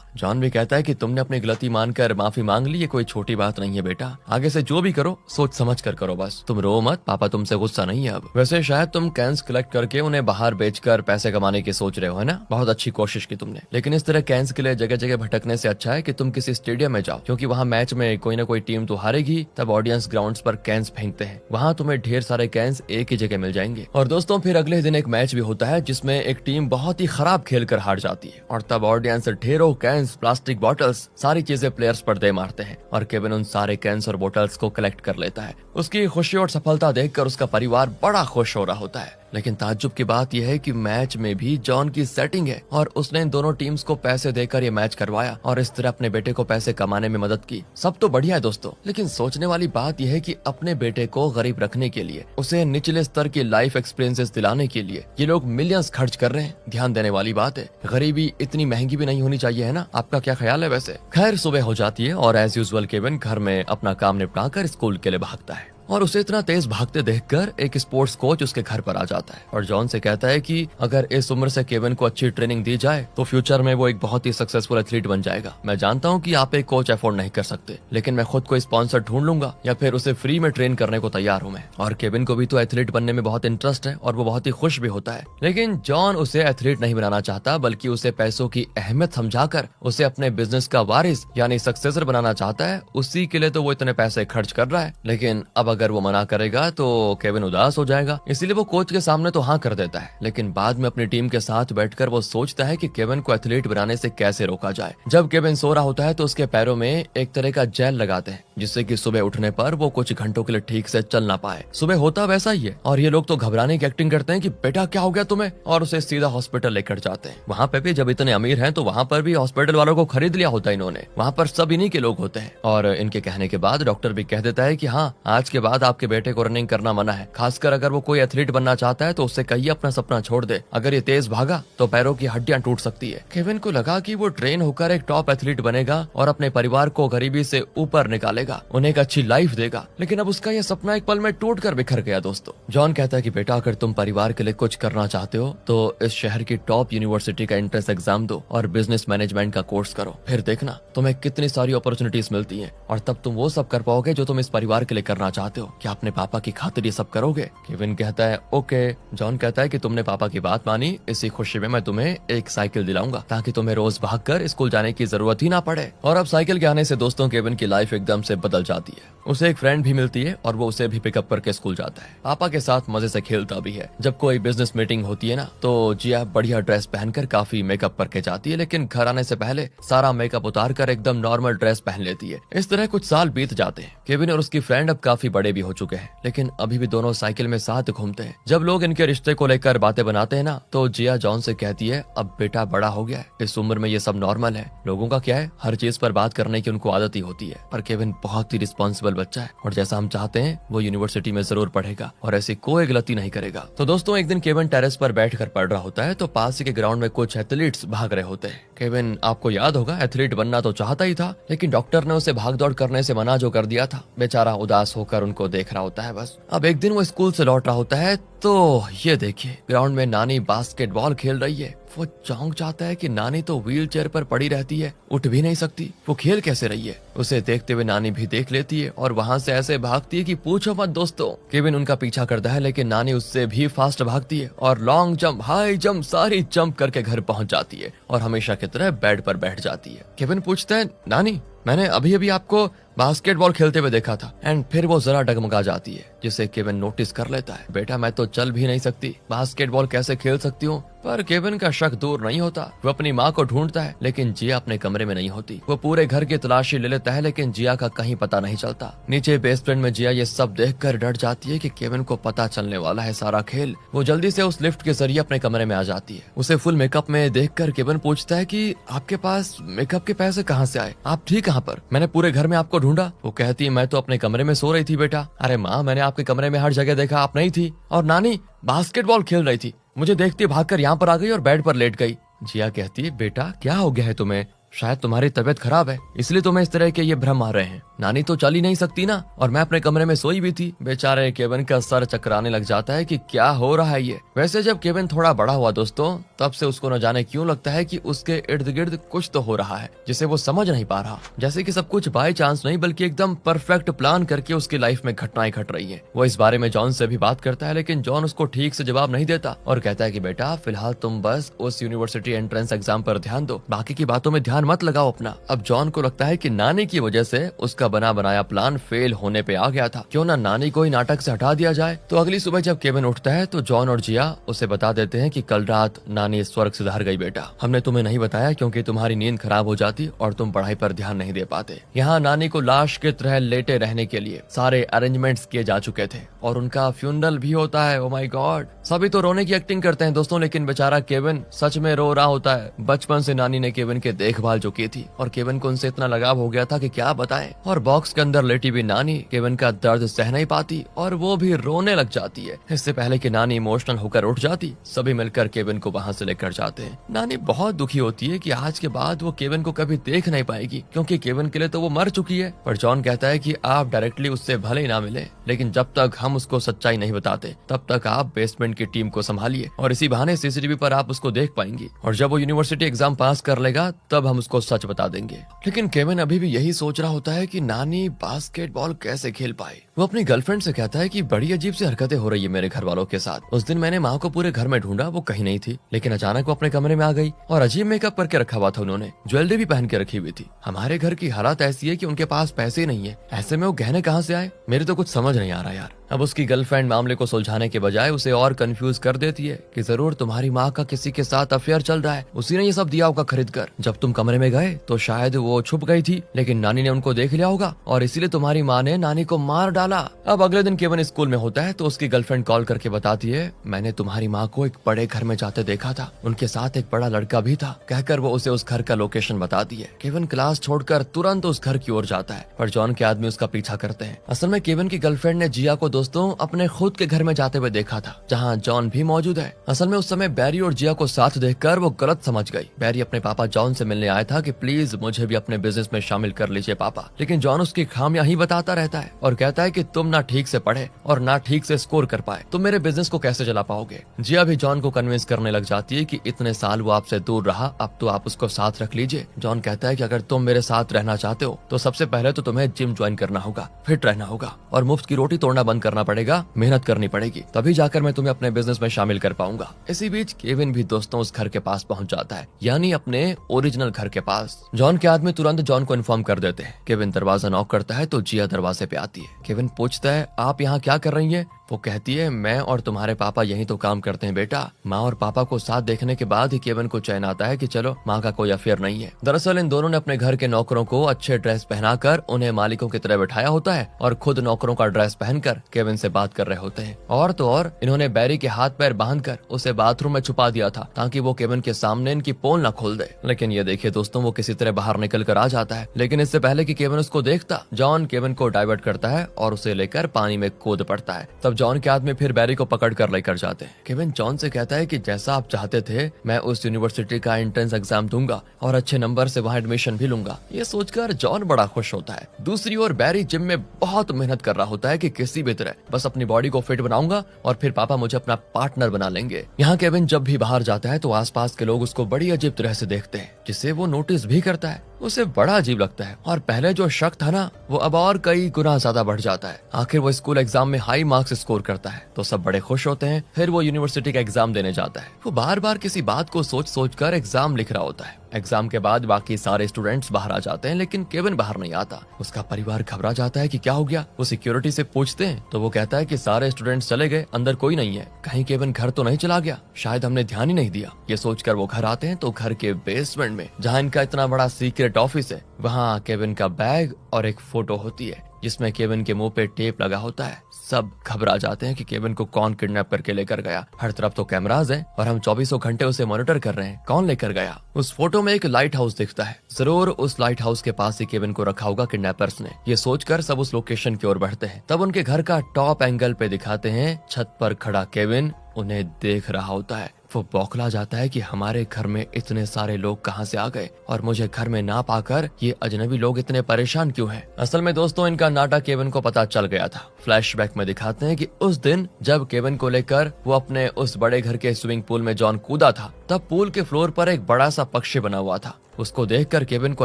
जॉन भी कहता है कि तुमने अपनी गलती मानकर माफी मांग ली, ये कोई छोटी बात नहीं है बेटा। आगे से जो भी करो सोच समझ कर करो बस। तुम रो मत, पापा तुमसे गुस्सा नहीं है अब। वैसे शायद तुम कैंस कलेक्ट करके उन्हें बाहर बेचकर पैसे कमाने की सोच रहे हो, है ना? बहुत अच्छी कोशिश की तुमने, लेकिन इस तरह कैंस के लिए जगह जगह भटकने से अच्छा है कि तुम किसी स्टेडियम में जाओ, क्योंकि वहाँ मैच में कोई ना कोई टीम तो हारेगी। तब ऑडियंस ग्राउंड्स पर कैंस फेंकते हैं, वहाँ तुम्हें ढेर सारे कैंस एक ही जगह मिल जाएंगे। और दोस्तों फिर अगले दिन एक मैच भी होता है जिसमें एक टीम बहुत ही खराब खेल कर हार जाती है, और तब ऑडियंस ढेरों कैंस, प्लास्टिक बॉटल्स, सारी चीजें प्लेयर्स पर दे मारते हैं, और केविन उन सारे कैंस और बोतल्स को कलेक्ट कर लेता है। उसकी खुशी और सफलता देखकर उसका परिवार बड़ा खुश हो रहा होता है। लेकिन ताज्जुब की बात यह है कि मैच में भी जॉन की सेटिंग है और उसने इन दोनों टीम्स को पैसे देकर ये मैच करवाया और इस तरह अपने बेटे को पैसे कमाने में मदद की। सब तो बढ़िया है दोस्तों, लेकिन सोचने वाली बात यह है कि अपने बेटे को गरीब रखने के लिए, उसे निचले स्तर की लाइफ एक्सपीरियंसेस दिलाने के लिए ये लोग मिलियंस खर्च कर रहे हैं। ध्यान देने वाली बात है, गरीबी इतनी महंगी भी नहीं होनी चाहिए, है ना? आपका क्या ख्याल है वैसे? खैर, सुबह हो जाती है और एज यूजुअल केविन घर में अपना काम निपटा कर स्कूल के लिए भागता है, और उसे इतना तेज भागते देखकर एक स्पोर्ट्स कोच उसके घर पर आ जाता है और जॉन से कहता है कि अगर इस उम्र से केविन को अच्छी ट्रेनिंग दी जाए तो फ्यूचर में वो एक बहुत ही सक्सेसफुल एथलीट बन जाएगा। मैं जानता हूँ कि आप एक कोच अफोर्ड नहीं कर सकते, लेकिन मैं खुद को स्पॉन्सर ढूंढ लूंगा या फिर उसे फ्री में ट्रेन करने को तैयार हूँ मैं। और केविन को भी तो एथलीट बनने में बहुत इंटरेस्ट है और वो बहुत ही खुश भी होता है, लेकिन जॉन उसे एथलीट नहीं बनाना चाहता, बल्कि उसे पैसों की अहमियत समझाकर उसे अपने बिजनेस का वारिस यानी सक्सेसर बनाना चाहता है। उसी के लिए तो वो इतने पैसे खर्च कर रहा है, लेकिन अब अगर वो मना करेगा तो केविन उदास हो जाएगा, इसीलिए वो कोच के सामने तो हाँ कर देता है। लेकिन बाद में अपनी टीम के साथ बैठकर वो सोचता है कि केविन को एथलीट बनाने से कैसे रोका जाए। जब केविन सो रहा होता है तो उसके पैरों में एक तरह का जेल लगाते हैं, जिससे कि सुबह उठने पर वो कुछ घंटों के लिए ठीक से चल ना पाए। सुबह होता वैसा ही है और ये लोग तो घबराने की एक्टिंग करते हैं कि बेटा क्या हो गया तुम्हें, और उसे सीधा हॉस्पिटल लेकर जाते हैं। वहाँ पे भी जब इतने अमीर हैं तो वहाँ पर भी हॉस्पिटल वालों को खरीद लिया होता है इन्होंने, वहाँ पर सब इन्हीं के लोग होते हैं। और इनके कहने के बाद डॉक्टर भी कह देता है कि हाँ, आज के बाद आपके बेटे को रनिंग करना मना है, खासकर अगर वो कोई एथलीट बनना चाहता है तो उससे कहिए अपना सपना छोड़ दे। अगर ये तेज भागा तो पैरों की हड्डियां टूट सकती है। केविन को लगा कि वो ट्रेन होकर एक टॉप एथलीट बनेगा और अपने परिवार को गरीबी से ऊपर निकालेगा, उन्हें एक अच्छी लाइफ देगा, लेकिन अब उसका ये सपना एक पल में टूट कर बिखर गया। दोस्तों जॉन कहता है कि बेटा, अगर तुम परिवार के लिए कुछ करना चाहते हो तो इस शहर की टॉप यूनिवर्सिटी का एंट्रेंस एग्जाम दो और बिजनेस मैनेजमेंट का कोर्स करो, फिर देखना तुम्हें कितनी सारी अपॉर्चुनिटीज मिलती हैं और तब तुम वो सब कर पाओगे जो तुम इस परिवार के लिए करना चाहते हो। क्या अपने पापा की खातिर ये सब करोगे? केविन कहता है ओके। जॉन कहता है कि तुमने पापा की बात मानी, इसी खुशी में मैं तुम्हें एक साइकिल दिलाऊंगा ताकि तुम्हें रोज भागकर स्कूल जाने की जरूरत ही ना पड़े। और अब साइकिल के आने से दोस्तों केविन की लाइफ एकदम से बदल जाती है। उसे एक फ्रेंड भी मिलती है और वो उसे भी पिकअप करके स्कूल जाता है। पापा के साथ मजे से खेलता भी है। जब कोई बिजनेस मीटिंग होती है ना तो जिया बढ़िया ड्रेस पहनकर काफी मेकअप करके जाती है, लेकिन घर आने से पहले सारा मेकअप उतार कर एकदम नॉर्मल ड्रेस पहन लेती है। इस तरह कुछ साल बीत जाते हैं। केविन और उसकी फ्रेंड अब काफी बड़े भी हो चुके हैं, लेकिन अभी भी दोनों साइकिल में साथ घूमते हैं। जब लोग इनके रिश्ते को लेकर बातें बनाते हैं ना तो जिया जॉन से कहती है अब बेटा बड़ा हो गया है, इस उम्र में ये सब नॉर्मल है। लोगों का क्या है, हर चीज पर बात करने की उनको आदत ही होती है। पर केविन बहुत ही रिस्पॉन्सिबल बच्चा है और जैसा हम चाहते हैं वो यूनिवर्सिटी में जरूर पढ़ेगा और ऐसी कोई गलती नहीं करेगा। तो दोस्तों एक दिन केविन टेरेस पर बैठकर पढ़ रहा होता है तो पास ही के ग्राउंड में कुछ एथलीट्स भाग रहे होते हैं। केविन, आपको याद होगा, एथलीट बनना तो चाहता ही था, लेकिन डॉक्टर ने उसे भाग दौड़ करने से मना जो कर दिया था। बेचारा उदास होकर उनके को देख रहा होता है बस। अब एक दिन वो स्कूल से लौट रहा होता है तो ये देखिए ग्राउंड में नानी बास्केटबॉल खेल रही है। वो चौंक जाता है कि नानी तो व्हील चेयर पर पड़ी रहती है, उठ भी नहीं सकती, वो खेल कैसे रही है। उसे देखते हुए नानी भी देख लेती है और वहाँ से ऐसे भागती है कि पूछो मत दोस्तों। केविन उनका पीछा करता है लेकिन नानी उससे भी फास्ट भागती है और लॉन्ग जंप, हाई जंप सारी जंप करके घर पहुंच जाती है और हमेशा की तरह बेड पर बैठ जाती है। केविन पूछता है, नानी मैंने अभी अभी आपको बास्केटबॉल खेलते हुए देखा था। एंड फिर वो जरा डगमगा जाती है जिसे केविन नोटिस कर लेता है। बेटा मैं तो चल भी नहीं सकती, बास्केटबॉल कैसे खेल सकती हूँ। पर केविन का शक दूर नहीं होता। वो अपनी माँ को ढूंढता है लेकिन जिया अपने कमरे में नहीं होती। वो पूरे घर की तलाशी ले लेता है लेकिन जिया का कहीं पता नहीं चलता। नीचे बेसमेंट में जिया ये सब देखकर डर जाती है कि केविन को पता चलने वाला है सारा खेल। वो जल्दी से उस लिफ्ट के जरिए अपने कमरे में आ जाती है। उसे फुल मेकअप में देखकर केविन पूछता है कि आपके पास मेकअप के पैसे कहाँ से आए, आप थी कहाँ पर, मैंने पूरे घर में आपको ढूंढा। वो कहती है मैं तो अपने कमरे में सो रही थी बेटा। अरे माँ मैंने आपके कमरे में हर जगह देखा, आप नहीं थी। और नानी बास्केटबॉल खेल रही थी, मुझे देखती भागकर यहाँ पर आ गई और बेड पर लेट गई। जिया कहती है बेटा क्या हो गया है तुम्हें, शायद तुम्हारी तबीयत खराब है इसलिए तुम्हें इस तरह के ये भ्रम आ रहे हैं। नानी तो चल ही नहीं सकती ना, और मैं अपने कमरे में सोई भी थी। बेचारे केविन का सर चकराने लग जाता है कि क्या हो रहा है ये। वैसे जब केविन थोड़ा बड़ा हुआ दोस्तों, तब से उसको न जाने क्यों लगता है कि उसके इर्द गिर्द कुछ तो हो रहा है जिसे वो समझ नहीं पा रहा। जैसे कि सब कुछ बाय चांस नहीं बल्कि एकदम परफेक्ट प्लान करके उसकी लाइफ में घटनाएं घट रही है। वो इस बारे में जॉन से भी बात करता है लेकिन जॉन उसको ठीक से जवाब नहीं देता और कहता है कि बेटा फिलहाल तुम बस उस यूनिवर्सिटी एंट्रेंस एग्जाम पर ध्यान दो, बाकी की बातों में ध्यान मत लगाओ अपना। अब जॉन को लगता है कि नानी की वजह से उसका बना बनाया प्लान फेल होने पे आ गया था। क्यों ना नानी को ही नाटक से हटा दिया जाए। तो अगली सुबह जब केविन उठता है तो जॉन और जिया उसे बता देते हैं कि कल रात नानी स्वर्ग सिधार गई बेटा। हमने तुम्हें नहीं बताया क्योंकि तुम्हारी नींद खराब हो जाती और तुम पढ़ाई पर ध्यान नहीं दे पाते। यहाँ नानी को लाश की तरह लेटे रहने के लिए सारे अरेंजमेंट्स किए जा चुके थे और उनका फ्यूनरल भी होता है। ओ माय गॉड, सभी तो रोने की एक्टिंग करते हैं दोस्तों लेकिन बेचारा केविन सच में रो रहा होता है। बचपन से नानी ने केविन के देखभाल जो की थी और केविन को उनसे इतना लगाव हो गया था कि क्या बताएं। और बॉक्स के अंदर लेटी हुई नानी केविन का दर्द सह नहीं पाती और वो भी रोने लग जाती है। इससे पहले कि नानी इमोशनल होकर उठ जाती, सभी मिलकर केविन को वहाँ से लेकर जाते हैं। नानी बहुत दुखी होती है कि आज के बाद वो केविन को कभी देख नहीं पाएगी क्योंकि केविन के लिए तो वो मर चुकी है। पर जॉन कहता है कि आप डायरेक्टली उससे भले ही ना मिले लेकिन जब तक हम उसको सच्चाई नहीं बताते तब तक आप बेसमेंट की टीम को संभालिए और इसी बहाने सीसीटीवी पर आप उसको देख पाएंगी और जब वो यूनिवर्सिटी एग्जाम पास कर लेगा तब हम उसको सच बता देंगे। लेकिन केविन अभी भी यही सोच रहा होता है कि नानी बास्केटबॉल कैसे खेल पाई। वो अपनी गर्लफ्रेंड से कहता है कि बड़ी अजीब सी हरकतें हो रही है मेरे घर वालों के साथ। उस दिन मैंने माँ को पूरे घर में ढूंढा, वो कहीं नहीं थी लेकिन अचानक वो अपने कमरे में आ गई और अजीब मेकअप करके रखा हुआ था उन्होंने, ज्वेलरी भी पहन के रखी हुई थी। हमारे घर की हालत ऐसी है कि उनके पास पैसे ही नहीं है, ऐसे में वो गहने कहाँ से आए, मेरे तो कुछ समझ नहीं आ रहा यार। अब उसकी गर्लफ्रेंड मामले को सुलझाने के बजाय उसे और कंफ्यूज कर देती है कि जरूर तुम्हारी माँ का किसी के साथ अफेयर चल रहा है, उसी ने ये सब दिया होगा खरीद कर। जब तुम कमरे में गए तो शायद वो छुप गई थी लेकिन नानी ने उनको देख लिया होगा और इसीलिए तुम्हारी माँ ने नानी को मार डाला। अब अगले दिन केविन स्कूल में होता है तो उसकी गर्लफ्रेंड कॉल करके बताती है मैंने तुम्हारी माँ को एक बड़े घर में जाते देखा था, उनके साथ एक बड़ा लड़का भी था। कहकर वो उसे उस घर का लोकेशन बताती है। केविन क्लास छोड़कर तुरंत उस घर की ओर जाता है पर जॉन के आदमी उसका पीछा करते हैं। असल में केविन की गर्लफ्रेंड ने जिया को दोस्तों अपने खुद के घर में जाते हुए देखा था जहाँ जॉन भी मौजूद है। असल में उस समय बैरी और जिया को साथ देखकर वो गलत समझ गई। बैरी अपने पापा जॉन से मिलने आया था कि प्लीज मुझे भी अपने बिजनेस में शामिल कर लीजिए पापा, लेकिन जॉन उसकी खामियां ही बताता रहता है और कहता है कि तुम ना ठीक से पढ़े और ना ठीक से स्कोर कर पाए, तुम मेरे बिजनेस को कैसे चला पाओगे। जिया भी जॉन को कन्विंस करने लग जाती है कि इतने साल वो आपसे दूर रहा, अब तो आप उसको साथ रख लीजिए। जॉन कहता है कि अगर तुम मेरे साथ रहना चाहते हो तो सबसे पहले तो तुम्हें जिम ज्वाइन करना होगा, फिट रहना होगा और मुफ्त की रोटी तोड़ना बंद करना पड़ेगा, मेहनत करनी पड़ेगी, तभी जाकर मैं तुम्हें अपने बिजनेस में शामिल कर पाऊंगा। इसी बीच केविन भी दोस्तों उस घर के पास पहुंच जाता है, यानी अपने ओरिजिनल घर के पास। जॉन के आदमी तुरंत जॉन को इन्फॉर्म कर देते हैं। केविन दरवाजा नॉक करता है तो जिया दरवाजे पे आती है। केविन पूछता है आप यहाँ क्या कर रही हैं? वो कहती है मैं और तुम्हारे पापा यही तो काम करते हैं बेटा। माँ और पापा को साथ देखने के बाद ही केविन को चैन आता है कि चलो माँ का कोई अफेयर नहीं है। दरअसल इन दोनों ने अपने घर के नौकरों को अच्छे ड्रेस पहनाकर उन्हें मालिकों की तरह बैठाया होता है और खुद नौकरों का ड्रेस पहनकर केविन से बात कर रहे होते हैं। और तो और इन्होंने बैरी के हाथ पैर बांधकर उसे बाथरूम में छुपा दिया था ताकि वो केविन के सामने इनकी पोल न खोल दे। लेकिन ये देखिए दोस्तों वो किसी तरह बाहर निकल कर आ जाता है, लेकिन इससे पहले कि केविन उसको देखता, जॉन केविन को डाइवर्ट करता है और उसे लेकर पानी में कूद पड़ता है। तब तब जॉन के आदमी फिर बैरी को पकड़ कर लेकर जाते हैं। केविन जॉन से कहता है कि जैसा आप चाहते थे मैं उस यूनिवर्सिटी का एंट्रेंस एग्जाम दूंगा और अच्छे नंबर से वहाँ एडमिशन भी लूंगा। ये सोचकर जॉन बड़ा खुश होता है। दूसरी ओर बैरी जिम में बहुत मेहनत कर रहा होता है कि किसी भी तरह बस अपनी बॉडी को फिट बनाऊंगा और फिर पापा मुझे अपना पार्टनर बना लेंगे। यहाँ केविन जब भी बाहर जाता है तो आसपास के लोग उसको बड़ी अजीब तरह से देखते हैं, जिसे वो नोटिस भी करता है। उसे बड़ा अजीब लगता है और पहले जो शक था ना वो अब और कई गुना ज्यादा बढ़ जाता है। आखिर वो स्कूल एग्जाम में हाई मार्क्स स्कोर करता है तो सब बड़े खुश होते हैं। फिर वो यूनिवर्सिटी का एग्जाम देने जाता है। वो बार बार किसी बात को सोच सोच कर एग्जाम लिख रहा होता है। एग्जाम के बाद बाकी सारे स्टूडेंट्स बाहर आ जाते हैं लेकिन केविन बाहर नहीं आता। उसका परिवार घबरा जाता है कि क्या हो गया। वो सिक्योरिटी से पूछते हैं तो वो कहता है कि सारे स्टूडेंट्स चले गए, अंदर कोई नहीं है। कहीं केविन घर तो नहीं चला गया, शायद हमने ध्यान ही नहीं दिया। ये सोचकर वो घर आते हैं तो घर के बेसमेंट में जहाँ इनका इतना बड़ा सीक्रेट ऑफिस है वहाँ केविन का बैग और एक फोटो होती है जिसमें केविन के मुंह पे टेप लगा होता है। सब घबरा जाते हैं कि केविन को कौन किडनैप करके लेकर गया। हर तरफ तो कैमरास हैं और हम 24 घंटे उसे मॉनिटर कर रहे हैं। कौन लेकर गया? उस फोटो में एक लाइट हाउस दिखता है। जरूर उस लाइट हाउस के पास ही केविन को रखा होगा किडनैपर्स ने। ये सोचकर सब उस लोकेशन की ओर बढ़ते हैं। तब उनके घर का टॉप एंगल पे दिखाते हैं छत पर खड़ा केविन उन्हें देख रहा होता है। वो बौखला जाता है कि हमारे घर में इतने सारे लोग कहां से आ गए और मुझे घर में ना पाकर ये अजनबी लोग इतने परेशान क्यों हैं? असल में दोस्तों इनका नाटक केविन को पता चल गया था। फ्लैशबैक में दिखाते हैं कि उस दिन जब केविन को लेकर वो अपने उस बड़े घर के स्विमिंग पूल में जॉन कूदा था तब पूल के फ्लोर पर एक बड़ा सा पक्षी बना हुआ था। उसको देखकर केविन को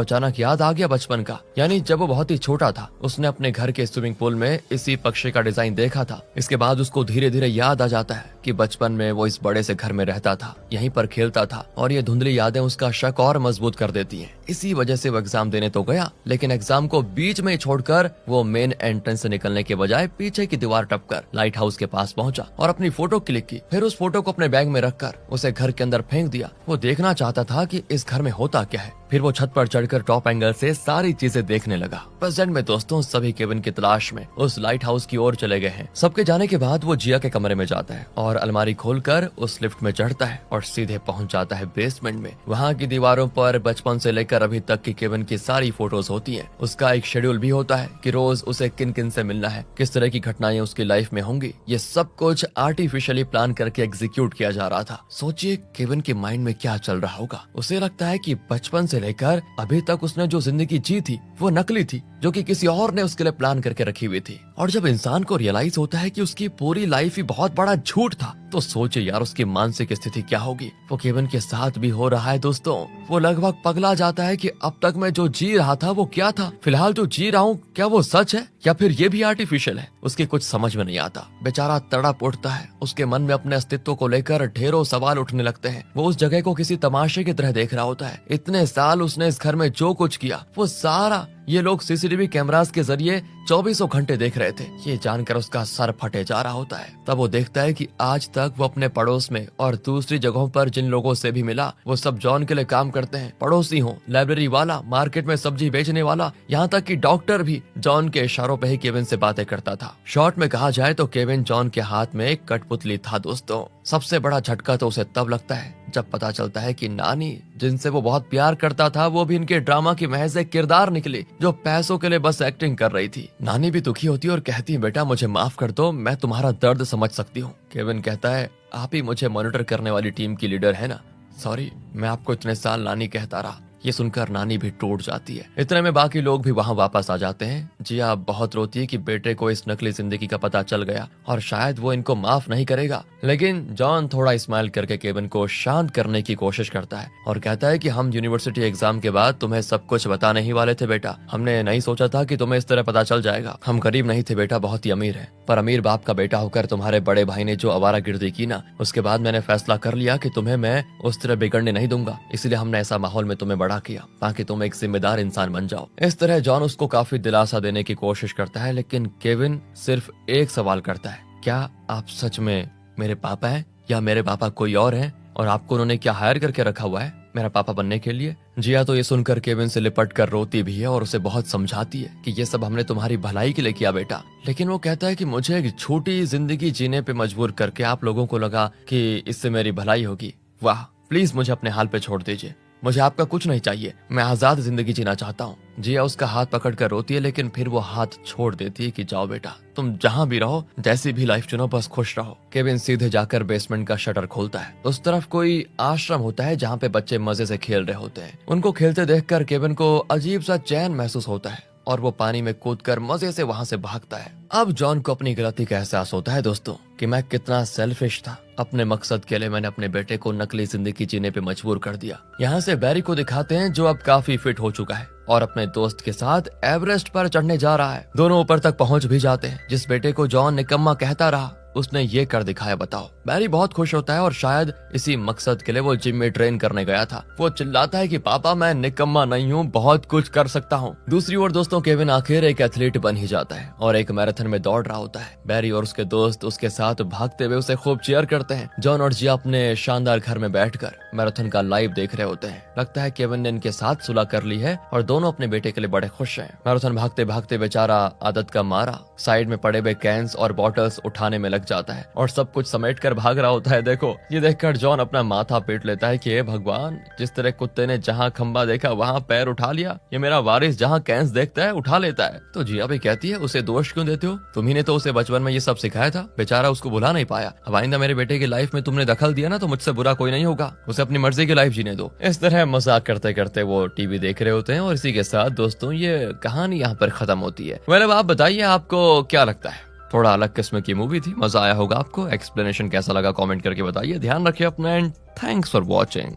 अचानक याद आ गया बचपन का, यानी जब वो बहुत ही छोटा था उसने अपने घर के स्विमिंग पूल में इसी पक्षी का डिजाइन देखा था। इसके बाद उसको धीरे धीरे याद आ जाता है कि बचपन में वो इस बड़े से घर में रहता था, यहीं पर खेलता था और ये धुंधली यादें उसका शक और मजबूत कर देती हैं। इसी वजह से वो एग्जाम देने तो गया लेकिन एग्जाम को बीच में छोड़कर वो मेन एंट्रेंस से निकलने के बजाय पीछे की दीवार टपकर लाइट हाउस के पास पहुंचा और अपनी फोटो क्लिक की। फिर उस फोटो को अपने बैग में रखकर उसे घर के अंदर फेंक दिया। वो देखना चाहता था कि इस घर में होता क्या है। फिर वो छत पर चढ़कर टॉप एंगल से सारी चीजें देखने लगा। प्रेजेंट में दोस्तों सभी केविन की तलाश में उस लाइट हाउस की ओर चले गए हैं। सबके जाने के बाद वो जिया के कमरे में जाता है और अलमारी खोलकर उस लिफ्ट में चढ़ता है और सीधे पहुंच जाता है बेसमेंट में। वहाँ की दीवारों पर बचपन से लेकर अभी तक की केविन की सारी फोटोज होती हैं। उसका एक शेड्यूल भी होता है कि रोज उसे किन किन से मिलना है, किस तरह की घटनाएं उसकी लाइफ में होंगी। ये सब कुछ आर्टिफिशियली प्लान करके एग्जीक्यूट किया जा रहा था। सोचिए केविन के माइंड में क्या चल रहा होगा। उसे लगता है कि बचपन से लेकर अभी तक उसने जो जिंदगी जी थी वो नकली थी, जो कि किसी और ने उसके लिए प्लान करके रखी हुई थी। और जब इंसान को रियलाइज होता है कि उसकी पूरी लाइफ ही बहुत बड़ा झूठ था तो सोचे यार उसकी मानसिक स्थिति क्या होगी। वो केविन के साथ भी हो रहा है दोस्तों। वो लगभग पगला जाता है कि अब तक मैं जो जी रहा था वो क्या था, फिलहाल जो जी रहा हूँ क्या वो सच है या फिर ये भी आर्टिफिशियल है। उसकी कुछ समझ में नहीं आता। बेचारा तड़प उठता है। उसके मन में अपने अस्तित्व को लेकर ढेरों सवाल उठने लगते हैं। वो उस जगह को किसी तमाशे की तरह देख रहा होता है। इतने साल उसने इस घर में जो कुछ किया वो सारा ये लोग सीसीटीवी कैमरास के जरिए 24 घंटे देख रहे थे। ये जानकर उसका सर फटे जा रहा होता है। तब वो देखता है कि आज तक वो अपने पड़ोस में और दूसरी जगहों पर जिन लोगों से भी मिला वो सब जॉन के लिए काम करते हैं। पड़ोसी हो, लाइब्रेरी वाला, मार्केट में सब्जी बेचने वाला, यहाँ तक कि डॉक्टर भी जॉन के इशारों पे ही केविन से बातें करता था। शॉर्ट में कहा जाए तो केविन जॉन के हाथ में एक कठपुतली था दोस्तों। सबसे बड़ा झटका तो उसे तब लगता है जब पता चलता है कि नानी जिनसे वो बहुत प्यार करता था वो भी इनके ड्रामा की महज एक किरदार निकली जो पैसों के लिए बस एक्टिंग कर रही थी। नानी भी दुखी होती है और कहती है बेटा मुझे माफ कर दो, मैं तुम्हारा दर्द समझ सकती हूँ। केविन कहता है आप ही मुझे मॉनिटर करने वाली टीम की लीडर है ना, सॉरी मैं आपको इतने साल नानी कहता रहा। ये सुनकर नानी भी टूट जाती है। इतने में बाकी लोग भी वहाँ वापस आ जाते हैं। जिया बहुत रोती है कि बेटे को इस नकली जिंदगी का पता चल गया और शायद वो इनको माफ नहीं करेगा। लेकिन जॉन थोड़ा स्माइल करके केविन को शांत करने की कोशिश करता है और कहता है कि हम यूनिवर्सिटी एग्जाम के बाद तुम्हें सब कुछ बताने ही वाले थे बेटा। हमने नहीं सोचा था कि तुम्हें इस तरह पता चल जाएगा। हम गरीब नहीं थे बेटा, बहुत ही अमीर है, पर अमीर बाप का बेटा होकर तुम्हारे बड़े भाई ने जो आवारागर्दी की ना, उसके बाद मैंने फैसला कर लिया कि तुम्हें मैं उस तरह बिगड़ने नहीं दूंगा। इसलिए हमने ऐसा माहौल में तुम्हें बड़ा किया ताकि तुम एक जिम्मेदार इंसान बन जाओ। इस तरह जॉन उसको काफी दिलासा देने की कोशिश करता है लेकिन केविन सिर्फ एक सवाल करता है, क्या आप सच में मेरे पापा हैं या मेरे पापा कोई और हैं और आपको उन्होंने क्या हायर करके रखा हुआ है मेरा पापा बनने के लिए? जिया तो ये सुनकर केविन से लिपट कर रोती भी है और उसे बहुत समझाती है कि ये सब हमने तुम्हारी भलाई के लिए किया बेटा। लेकिन वो कहता है कि मुझे एक छोटी जिंदगी जीने पे मजबूर करके आप लोगों को लगा कि इससे मेरी भलाई होगी। वाह, प्लीज मुझे अपने हाल पे छोड़ दीजिए। मुझे आपका कुछ नहीं चाहिए, मैं आजाद जिंदगी जीना चाहता हूँ। जिया उसका हाथ पकड़कर रोती है, लेकिन फिर वो हाथ छोड़ देती है कि जाओ बेटा, तुम जहाँ भी रहो, जैसी भी लाइफ चुनो, बस खुश रहो। केविन सीधे जाकर बेसमेंट का शटर खोलता है। उस तरफ कोई आश्रम होता है जहाँ पे बच्चे मजे से खेल रहे होते हैं। उनको खेलते देखकर केविन को अजीब सा चैन महसूस होता है और वो पानी में कूदकर मजे से वहाँ से भागता है। अब जॉन को अपनी गलती का एहसास होता है दोस्तों, कि मैं कितना सेल्फिश था। अपने मकसद के लिए मैंने अपने बेटे को नकली जिंदगी जीने पे मजबूर कर दिया। यहाँ से बैरी को दिखाते हैं जो अब काफी फिट हो चुका है और अपने दोस्त के साथ एवरेस्ट पर चढ़ने जा रहा है। दोनों ऊपर तक पहुँच भी जाते हैं। जिस बेटे को जॉन निकम्मा कहता रहा, उसने ये कर दिखाया, बताओ। बैरी बहुत खुश होता है और शायद इसी मकसद के लिए वो जिम में ट्रेन करने गया था। वो चिल्लाता है कि पापा मैं निकम्मा नहीं हूँ, बहुत कुछ कर सकता हूँ। दूसरी ओर दोस्तों, केविन आखिर एक एथलीट बन ही जाता है और एक मैराथन में दौड़ रहा होता है। बैरी और उसके दोस्त उसके साथ भागते हुए उसे खूब चीयर करते हैं। जॉन और जिया अपने शानदार घर में बैठकर मैराथन का लाइव देख रहे होते हैं। लगता है केविन ने इनके साथ सुलह कर ली है और दोनों अपने बेटे के लिए बड़े खुश हैं। मैराथन भागते भागते बेचारा आदत का मारा साइड में पड़े हुए कैंस और बॉटल्स उठाने में लग जाता है और सब कुछ समेट कर भाग रहा होता है। देखो, ये देखकर जॉन अपना माथा पीट लेता है कि हे भगवान, जिस तरह कुत्ते ने जहाँ खंबा देखा वहाँ पैर उठा लिया, ये मेरा वारिस जहाँ कैंस देखता है उठा लेता है। तो जिया भी कहती है, उसे दोष क्यों देते हो? तुम्ही ने तो उसे बचपन में ये सब सिखाया था, बेचारा उसको भुला नहीं पाया। अब आइंदा मेरे बेटे की लाइफ में तुमने दखल दिया ना, तो मुझसे बुरा कोई नहीं होगा। उसे अपनी मर्जी की लाइफ जीने दो। इस तरह मजाक करते करते वो टीवी देख रहे होते हैं और इसी के साथ दोस्तों ये कहानी यहाँ पर खत्म होती है। मतलब आप बताइए आपको क्या लगता है? थोड़ा अलग किस्म की मूवी थी, मजा आया होगा आपको। एक्सप्लेनेशन कैसा लगा कमेंट करके बताइए। ध्यान रखिए अपना एंड थैंक्स फॉर वॉचिंग।